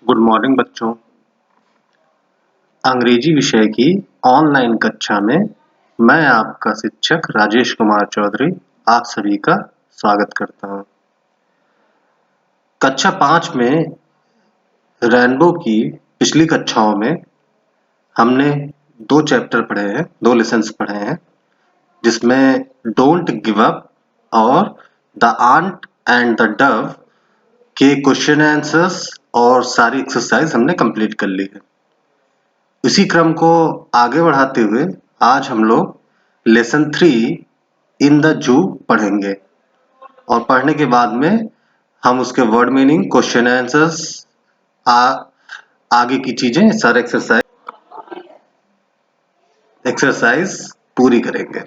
Good morning बच्चों। अंग्रेजी विषय की ऑनलाइन कक्षा में मैं आपका शिक्षक राजेश कुमार चौधरी आप सभी का स्वागत करता हूं। कक्षा 5 में रेनबो की पिछली कक्षाओं में हमने 2 चैप्टर पढ़े हैं, 2 लेसन्स पढ़े हैं, जिसमें डोंट गिव अप और the ant and the dove के क्वेश्चन आंसर्स और सारी एक्सरसाइज हमने कंप्लीट कर ली है। इसी क्रम को आगे बढ़ाते हुए आज हम लोग लेसन 3 इन द जू पढ़ेंगे और पढ़ने के बाद में हम उसके वर्ड मीनिंग, क्वेश्चन आंसर्स, आगे की चीजें सर एक्सरसाइज पूरी करेंगे।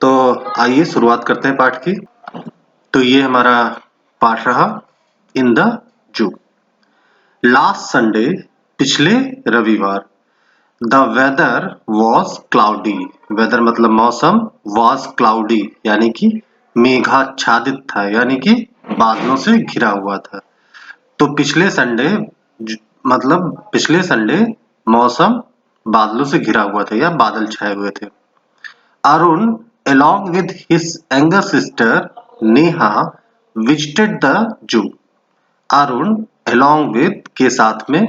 तो आइए शुरुआत करते हैं पाठ की। तो ये हमारा पाठ रहा in the zoo. Last Sunday, पिछले रविवार, the weather was cloudy. Weather मतलब मौसम, वॉज क्लाउडी यानी कि मेघाच्छादित था, यानी कि बादलों से घिरा हुआ था। तो पिछले संडे मतलब पिछले संडे मौसम बादलों से घिरा हुआ था या बादल छाए हुए थे। Arun along with his younger sister Neha visited the zoo। Arun along with के साथ में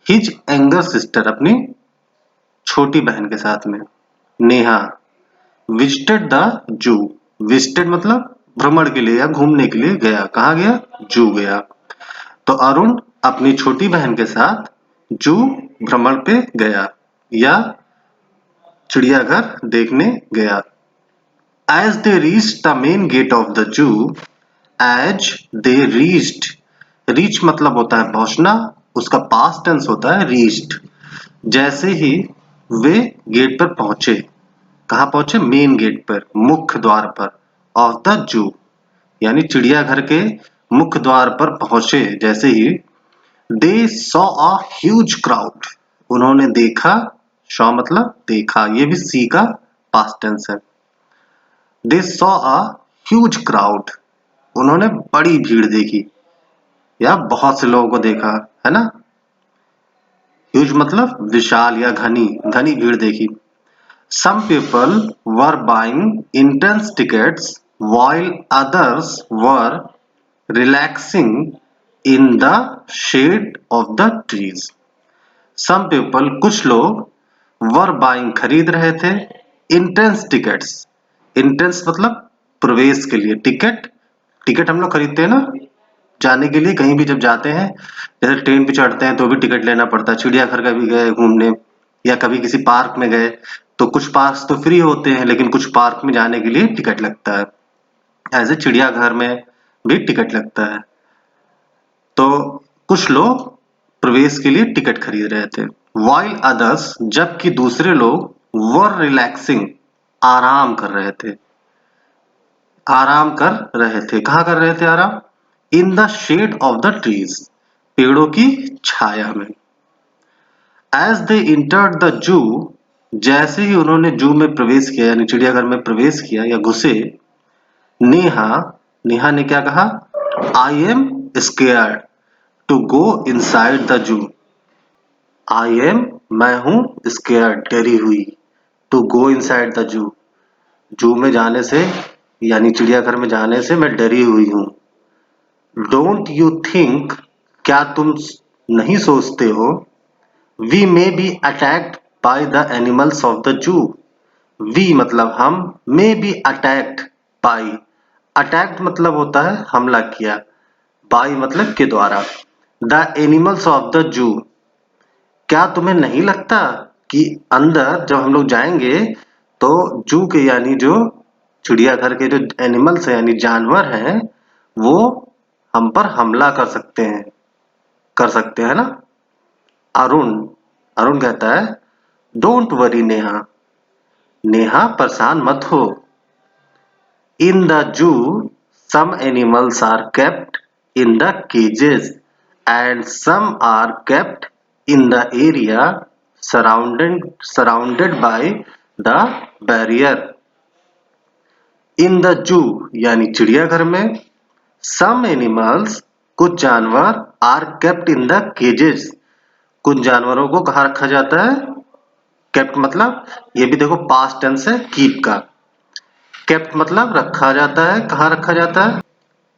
his younger sister अपनी छोटी बहन के साथ में Neha visited the zoo. Visited मतलब भ्रमण के लिए या घूमने के लिए गया। कहाँ गया? जू गया। तो अरुण अपनी छोटी बहन के साथ जू भ्रमण पे गया या चिड़ियाघर देखने गया। As they reached the main gate of the zoo, as they reached, reach मतलब होता है पहुंचना, उसका पास्ट टेंस होता है reached। जैसे ही वे गेट पर पहुंचे, कहाँ पहुंचे? मेन गेट पर, मुख्य द्वार पर, ऑफ द जू यानी चिड़ियाघर के मुख्य द्वार पर पहुंचे। जैसे ही they saw a huge crowd, उन्होंने देखा, सॉ मतलब देखा, ये भी सी का पास्ट टेंस है। दे सॉ अ ह्यूज क्राउड, उन्होंने बड़ी भीड़ देखी या बहुत से लोगों को देखा, है ना। ह्यूज मतलब विशाल या घनी, घनी भीड़ देखी। Some people were buying entrance tickets while others were relaxing in the shade of the trees। Some people कुछ लोग were buying खरीद रहे थे entrance tickets। entrance मतलब प्रवेश के लिए, टिकट, टिकट हम लोग खरीदते हैं ना जाने के लिए, कहीं भी जब जाते हैं, जैसे ट्रेन पे चढ़ते हैं तो भी टिकट लेना पड़ता है। चिड़ियाघर का भी गए घूमने या कभी किसी पार्क में गए तो कुछ पार्क तो फ्री होते हैं, लेकिन कुछ पार्क में जाने के लिए टिकट लगता है। ऐसे चिड़ियाघर में भी टिकट लगता है। तो कुछ लोग प्रवेश के लिए टिकट खरीद रहे थे। वाइल अदर्स, जबकि दूसरे लोग वर रिलैक्सिंग, आराम कर रहे थे। आराम कर रहे थे, कहाँ कर रहे थे आराम? In the shade of the trees, पेड़ों की छाया में। As they entered the zoo, जैसे ही उन्होंने जू में प्रवेश किया यानी चिड़ियाघर में प्रवेश किया या घुसे, नेहा, नेहा ने क्या कहा? I am scared to go inside the zoo. I M, मैं हूं, स्केयर्ड, डरी हुई, टू गो इनसाइड द जू, जू में जाने से यानी चिड़ियाघर में जाने से मैं डरी हुई हूँ। डोंट यू थिंक, क्या तुम नहीं सोचते हो? We may be attacked by the animals of the zoo. We मतलब हम, may be attacked by, attacked मतलब होता है हमला किया, बाय मतलब के द्वारा। द एनिमल्स ऑफ द जू, क्या तुम्हें नहीं लगता कि अंदर जब हम लोग जाएंगे तो जू के यानी जो चिड़ियाघर के जो एनिमल्स हैं यानी जानवर हैं वो हम पर हमला कर सकते हैं ना। अरुण, अरुण कहता है डोंट वरी नेहा, नेहा परेशान मत हो। In the zoo some animals are kept in the cages and some are kept in the area surrounded by the barrier। In the zoo यानी चिड़ियाघर में, सम एनिमल्स कुछ जानवर are kept in the cages. कुछ जानवरों को कहाँ रखा जाता है? केप्ट मतलब ये भी देखो पास्ट टेंस है कीप का। केप्ट मतलब रखा जाता है, कहाँ रखा जाता है?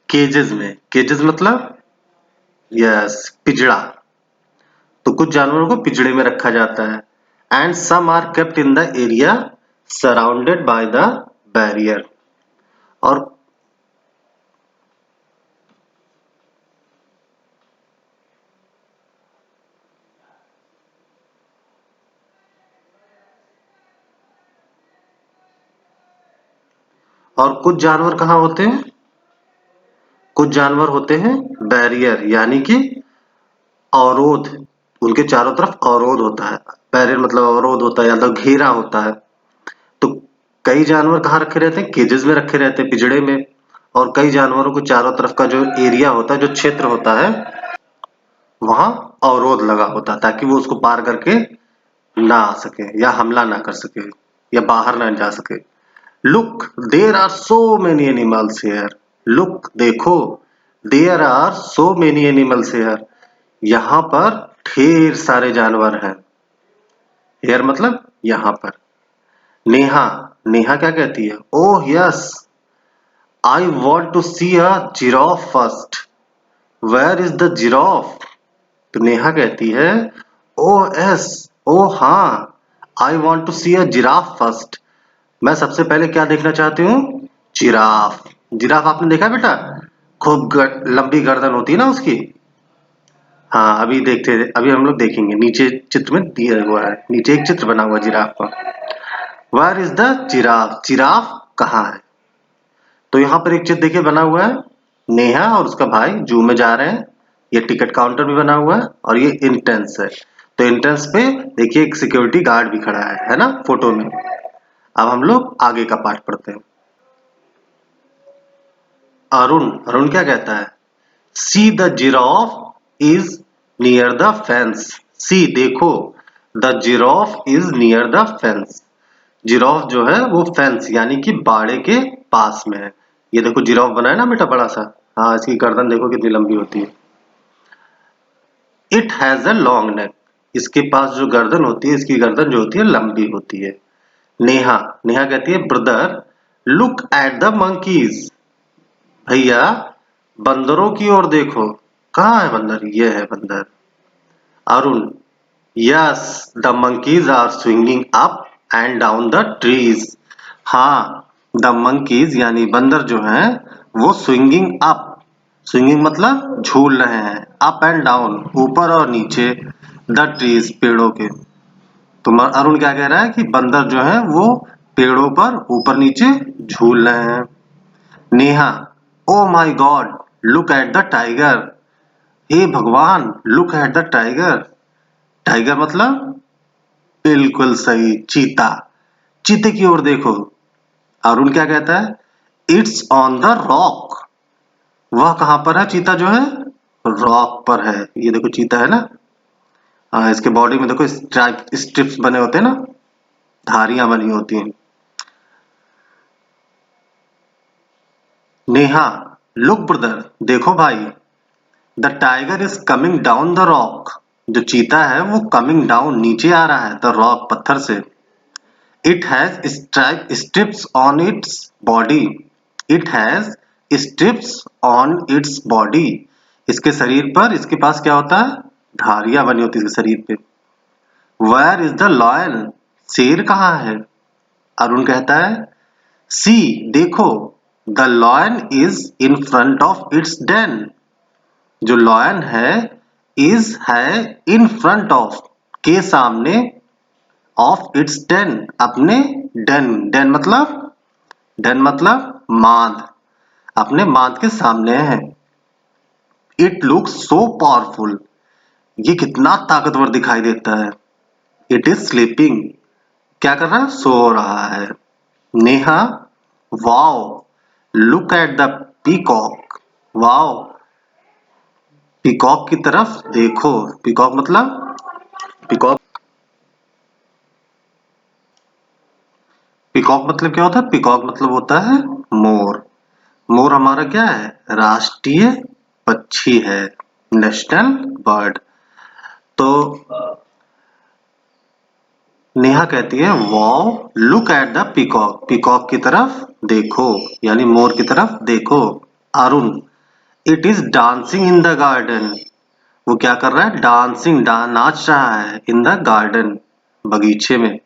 केजेस में। केजेस मतलब यस पिजड़ा। तो कुछ जानवरों को पिंजड़े में रखा जाता है। And some are kept in the area surrounded by the barrier. और कुछ जानवर कहाँ होते हैं? कुछ जानवर होते हैं बैरियर यानी कि अवरोध। उनके चारों तरफ अवरोध होता है। बैरियर मतलब अवरोध होता है या तो घेरा होता है। तो कई जानवर कहाँ रखे रहते हैं? केजेस में रखे रहते हैं, पिंजड़े में। और कई जानवरों को चारों तरफ का जो एरिया होता है, जो क्षेत्र होता है, वहां अवरोध लगा होता है ताकि वो उसको पार करके ना आ सके या हमला ना कर सके या बाहर ना जा सके। Look there are so many animals here. Look देखो, there are so many animals here. यहाँ पर ढेर सारे जानवर हैं। हेयर मतलब यहाँ पर। नेहा, नेहा क्या कहती है? Oh yes, I want to see a giraffe first. Where is the giraffe? तो नेहा कहती है ओह एस, ओह हाँ, I want to see a giraffe first. मैं सबसे पहले क्या देखना चाहती हूँ? जिराफ। जिराफ आपने देखा बेटा? खूब लंबी गर्दन होती है ना उसकी। हाँ अभी देखते, अभी हम लोग देखेंगे नीचे चित्र में दिया हुआ है, नीचे एक चित्र बना हुआ है जिराफ का। Where is the giraffe? Giraffe कहाँ है? तो यहाँ पर एक चित्र देखिए बना हुआ है। नेहा और उसका भाई जू में जा रहे हैं। ये टिकट काउंटर भी बना हुआ है और ये एंट्रेंस है। तो एंट्रेंस पे देखिए एक सिक्योरिटी गार्ड भी खड़ा है ना फोटो में। अब हम लोग आगे का पाठ पढ़ते हैं। अरुण, अरुण क्या कहता है? See the giraffe is near the fence. See देखो, the giraffe is near the fence. Giraffe जो है वो फेंस यानी कि बाड़े के पास में है। ये देखो जिराफ बना है ना बेटा बड़ा सा। हाँ इसकी गर्दन देखो कितनी लंबी होती है। It has a long neck. इसके पास जो गर्दन होती है, इसकी गर्दन जो होती है लंबी होती है। नेहा, नेहा कहती है brother look at the monkeys. भैया बंदरों की ओर देखो। कहाँ है बंदर? ये है बंदर। Arun, yes the monkeys are swinging up and down the trees. हाँ द monkeys यानी बंदर जो हैं वो स्विंगिंग अप। स्विंगिंग मतलब झूल रहे हैं, अप एंड डाउन ऊपर और नीचे, द ट्रीज पेड़ों के। तो अरुण क्या कह रहा है कि बंदर जो है वो पेड़ों पर ऊपर नीचे झूल रहे हैं। Neha, oh my god look at the tiger. हे भगवान look at the tiger. Tiger मतलब बिल्कुल सही, चीता। चीते की ओर देखो। अरुण क्या कहता है? It's on the rock. वह कहां पर है? चीता जो है रॉक पर है। ये देखो चीता है ना। इसके बॉडी में देखो स्ट्रिप्स बने होते हैं ना, धारियां बनी होती हैं। नेहा, लुक ब्रदर देखो भाई, the tiger is coming down the rock. जो चीता है वो कमिंग डाउन नीचे आ रहा है द रॉक पत्थर से। It has strips on its body. It has strips on its body. इसके शरीर पर, इसके पास क्या होता है? धारियां बनी होती है इसके शरीर पे। Where is the lion? शेर कहाँ है? अरुण कहता है See देखो, the lion is in front of its den. जो lion है is है in front of के सामने, ऑफ इट्स डेन अपने डेन। डेन मतलब मांद, अपने मांद के सामने है। It looks so powerful. ये कितना ताकतवर दिखाई देता है। It is sleeping. क्या कर रहा है? सो रहा है। Neha, wow look at the peacock. Wow peacock की तरफ देखो। पीकॉक मतलब पीकॉक, पीकॉक मतलब क्या होता है? पीकॉक मतलब होता है मोर। मोर हमारा क्या है? राष्ट्रीय पक्षी है, नेशनल बर्ड। तो नेहा कहती है wow look at the peacock, peacock की तरफ देखो यानी मोर की तरफ देखो। Arun it is dancing in the garden, वो क्या कर रहा है, डांसिंग नाच रहा है इन द गार्डन, बगीचे में,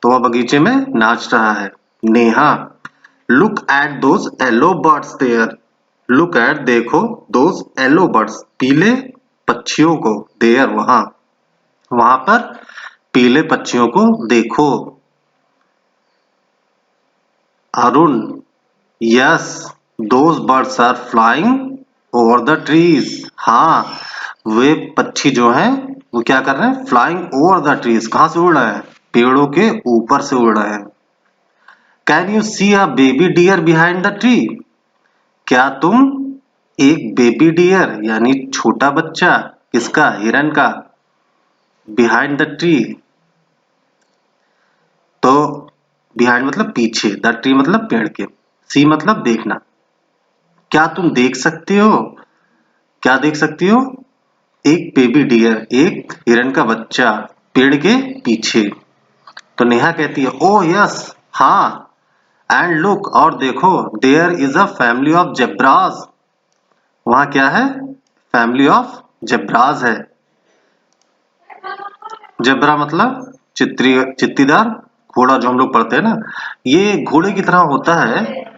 तो वह बगीचे में नाच रहा है। Neha look at those yellow birds there, look at देखो दोज येलो बर्ड्स पीले पक्षियों को, देयर वहां, वहां पर पीले पक्षियों को देखो। Arun yes those birds are flying over the trees, हाँ वे पक्षी जो हैं वो क्या कर रहे हैं, फ्लाइंग ओवर द ट्रीज, कहां से उड़ रहे हैं, पेड़ों के ऊपर से उड़ रहे हैं। Can you see a baby deer behind the tree, क्या तुम एक बेबी डियर यानी छोटा बच्चा, किसका, हिरन का, बिहाइंड द ट्री, तो बिहाइंड मतलब पीछे, द ट्री मतलब पेड़ के, सी मतलब देखना, क्या तुम देख सकते हो, क्या देख सकती हो, एक बेबी डियर एक हिरन का बच्चा पेड़ के पीछे। तो नेहा कहती है ओह यस हाँ, एंड लुक और देखो there is a family of zebras, वहां क्या है, फैमिली ऑफ जेब्रास है। जेब्रा मतलब चित्तीदार घोड़ा, जो हम लोग पढ़ते हैं ना, ये घोड़े की तरह होता है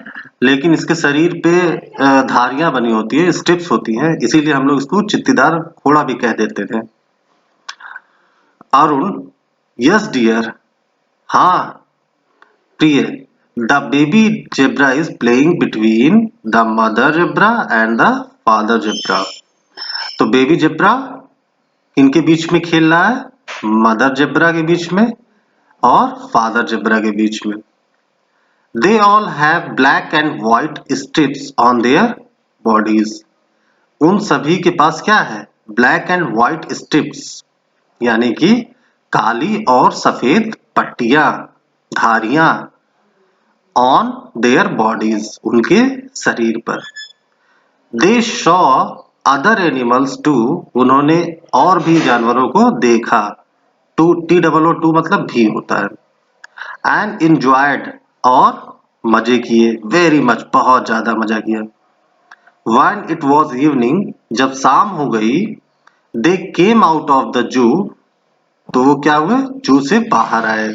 लेकिन इसके शरीर पे धारियां बनी होती है, स्ट्रिप्स होती हैं, इसीलिए हम लोग इसको चित्तीदार घोड़ा भी कह देते थे। अरुण यस डियर हाँ प्रिय, the baby zebra is playing between the mother zebra and the father zebra, तो बेबी जेब्रा इनके बीच में खेल रहा है, मदर जेब्रा के बीच में और फादर जेब्रा के बीच में। They all have black and white strips on their bodies, उन सभी के पास क्या है, ब्लैक एंड व्हाइट स्ट्रिप्स यानी कि काली और सफेद पट्टियां, धारियां, ऑन देयर बॉडीज उनके शरीर पर। They saw other animals too, उन्होंने और भी जानवरों को देखा, too T double O too मतलब भी होता है। एंड इंजॉयड और मजे किए, वेरी मच बहुत ज्यादा मजा किया। व्हेन इट वॉज इवनिंग जब शाम हो गई, they came out of the zoo, तो वो क्या हुए, जू से बाहर आए,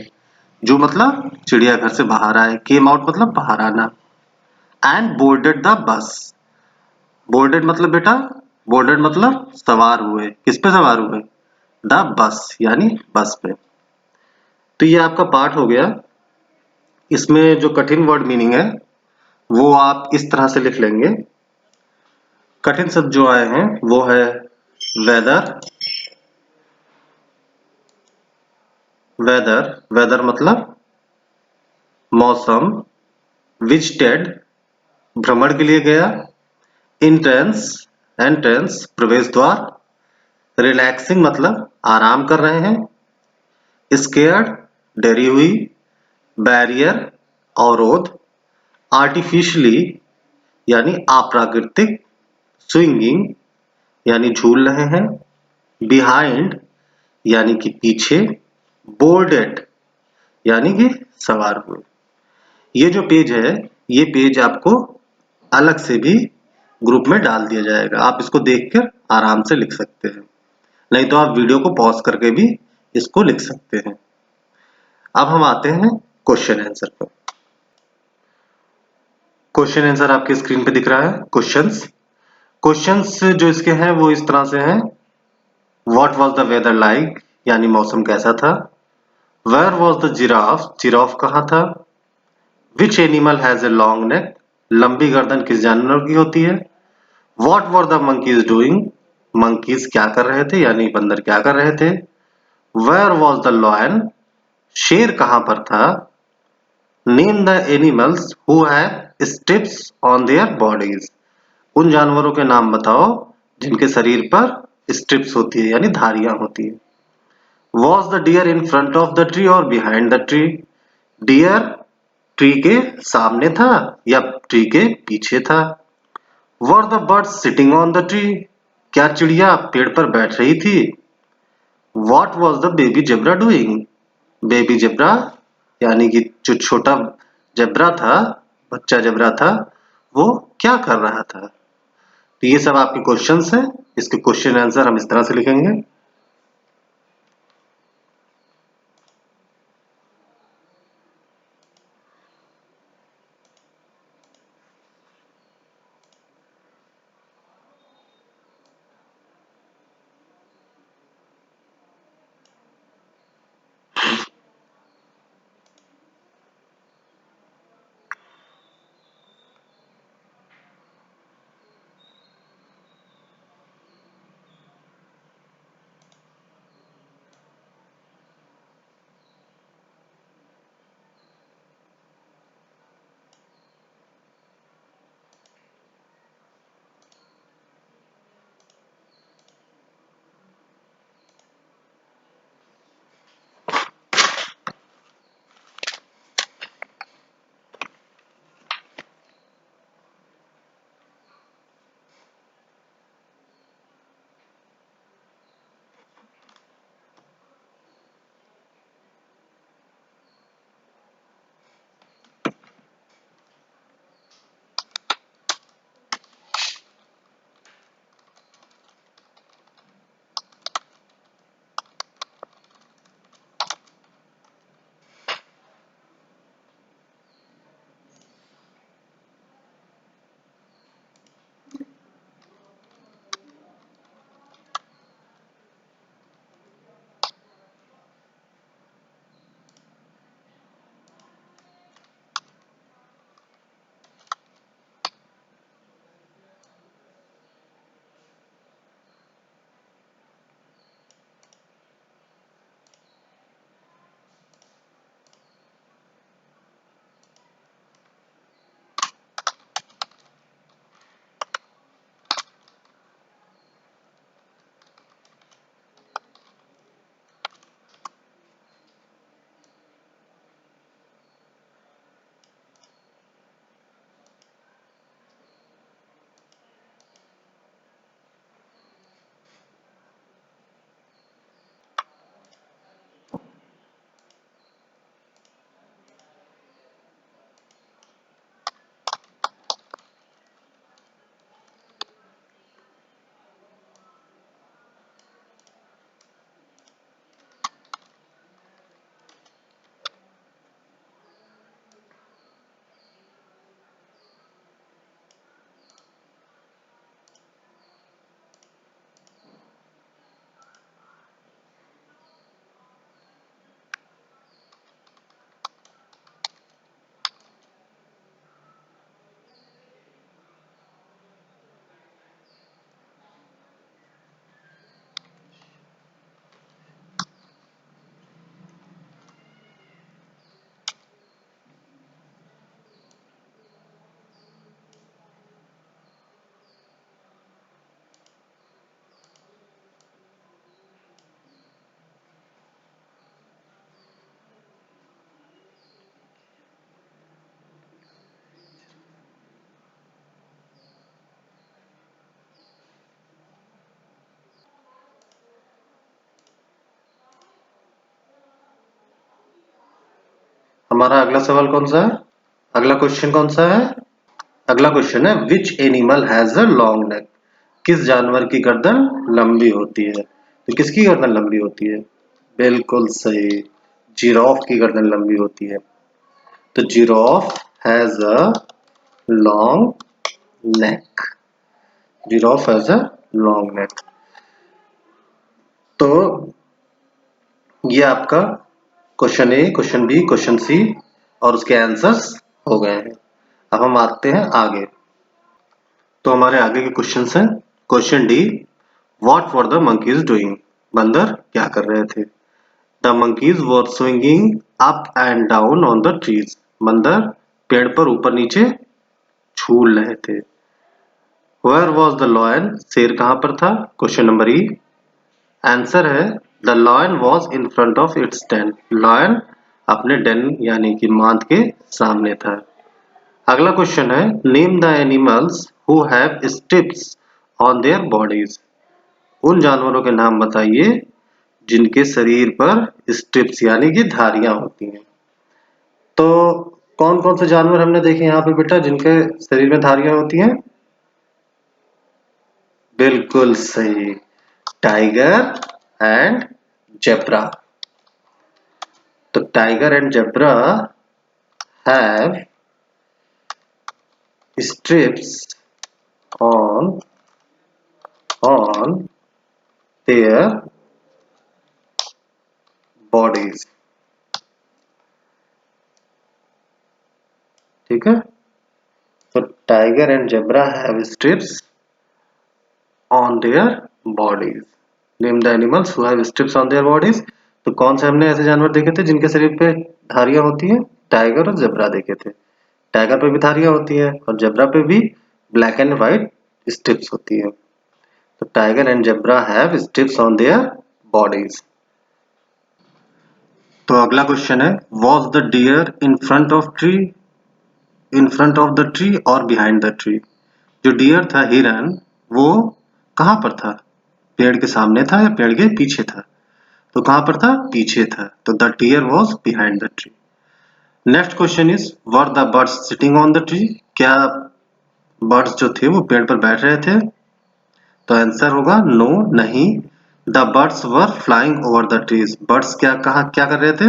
जू मतलब चिड़ियाघर से बाहर आए, केम आउट मतलब बाहर आना। And boarded the bus, boarded मतलब बेटा, बोर्डेड मतलब सवार हुए, किस पे सवार हुए, द बस यानी बस पे। तो ये आपका पार्ट हो गया, इसमें जो कठिन वर्ड मीनिंग है वो आप इस तरह से लिख लेंगे। कठिन शब्द जो आए हैं वो है वेदर, वेदर, वेदर मतलब मौसम, विजिटेड भ्रमण के लिए गया, इंट्रेंस, एंट्रेंस प्रवेश द्वार, रिलैक्सिंग मतलब आराम कर रहे हैं, स्केयर्ड डरी हुई, बैरियर अवरोध, आर्टिफिशियली यानी अप्राकृतिक, स्विंगिंग यानी झूल रहे हैं, बिहाइंड यानी कि पीछे, बोर्डेड यानी कि सवार हुए। ये जो पेज है ये पेज आपको अलग से भी ग्रुप में डाल दिया जाएगा, आप इसको देखकर आराम से लिख सकते हैं, नहीं तो आप वीडियो को पॉज करके भी इसको लिख सकते हैं। अब हम आते हैं क्वेश्चन आंसर पर। क्वेश्चन आंसर आपके स्क्रीन पे दिख रहा है। क्वेश्चंस, क्वेश्चंस जो इसके हैं वो इस तरह से हैं। What was the weather like यानी मौसम कैसा था। Where was the giraffe, giraffe कहाँ था। Which animal has a long neck, लंबी गर्दन किस जानवर की होती है। What were the monkeys doing, monkeys क्या कर रहे थे यानी बंदर क्या कर रहे थे। वेयर वॉज द लॉयन, शेर कहां पर था। Name the animals who have stripes on their bodies, उन जानवरों के नाम बताओ जिनके शरीर पर स्ट्रिप्स होती है यानी धारियां होती है। Was the deer in front of the tree और behind the tree, deer tree के सामने था या ट्री के पीछे था। Were the birds sitting on the tree, क्या चिड़िया पेड़ पर बैठ रही थी? What was the baby zebra doing, baby zebra यानी कि जो छोटा जेब्रा था, बच्चा जेब्रा था, वो क्या कर रहा था? तो ये सब आपके क्वेश्चंस हैं। इसके क्वेश्चन आंसर हम इस तरह से लिखेंगे। हमारा अगला सवाल कौन सा है? अगला क्वेश्चन कौन सा है? अगला क्वेश्चन है विच animal has a long neck, किस जानवर की गर्दन लंबी होती है? तो किसकी गर्दन लंबी होती है? बिल्कुल सही, जिराफ की गर्दन लंबी होती है। तो giraffe has a long neck, giraffe has a long neck. तो ये आपका क्वेश्चन ए, क्वेश्चन बी, क्वेश्चन सी और उसके आंसर्स हो गए हैं। अब हम आते हैं आगे। तो हमारे आगे के क्वेश्चंस हैं। Question D, what were the monkeys doing, बंदर क्या कर रहे थे? The monkeys were swinging up and down on the trees, बंदर पेड़ पर ऊपर नीचे झूल रहे थे। वेयर वॉज द लॉयन, शेर कहां पर था? Question number E. आंसर है the lion was in front of its den, lion अपने डेन यानी कि मांद के सामने था। अगला क्वेश्चन है name the animals who have stripes on their bodies. उन जानवरों के नाम बताइए जिनके शरीर पर स्ट्रिप्स यानी कि धारियां होती हैं। तो कौन कौन से जानवर हमने देखे यहाँ पे बेटा जिनके शरीर में धारियां होती हैं? बिल्कुल सही, टाइगर एंड जेब्रा। तो tiger and zebra have strips on their bodies। ठीक है, तो tiger and zebra have stripes on their bodies. Name the animals who have stripes on their bodies. तो कौन से हमने ऐसे जानवर देखे थे जिनके शरीर पे धारियां होती हैं? टाइगर और जेब्रा देखे थे। टाइगर पे भी धारियां होती हैं और जेब्रा पे भी ब्लैक एंड व्हाइट स्ट्रिप्स होती है। तो tiger and zebra have stripes on their bodies. तो अगला क्वेश्चन है was the deer in front of tree और बिहाइंड द ट्री। जो डियर था हिरन वो कहाँ पर था? पेड़ के सामने था या पेड़ के पीछे था? तो कहाँ पर था? पीछे था। तो the deer was behind the tree. Next question is were the birds sitting on the tree. क्या बर्ड्स जो थे वो पेड़ पर बैठ रहे थे? तो आंसर होगा नो, नहीं। The birds were flying over the trees. Birds क्या कर रहे थे?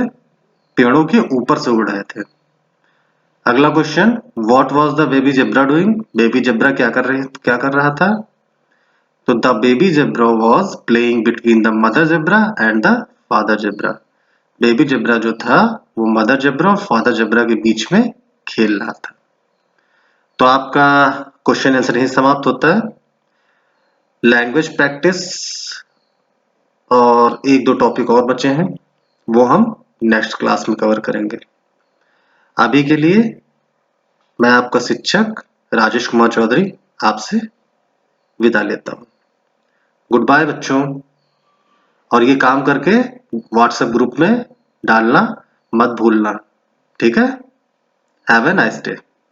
पेड़ों के ऊपर से उड़ रहे थे। अगला question what was the baby zebra doing. Baby zebra क्या कर रहा था? तो the baby zebra was playing between the mother zebra and the father zebra. Baby zebra जो था वो मदर जेब्रा और फादर जेब्रा के बीच में खेल रहा था। तो आपका क्वेश्चन आंसर यही समाप्त होता है। लैंग्वेज प्रैक्टिस और एक दो टॉपिक और बचे हैं, वो हम नेक्स्ट क्लास में कवर करेंगे। अभी के लिए मैं आपका शिक्षक राजेश कुमार चौधरी आपसे विदा लेता हूँ। गुड बाय बच्चों। और ये काम करके व्हाट्सएप ग्रुप में डालना मत भूलना, ठीक है? Have a nice day.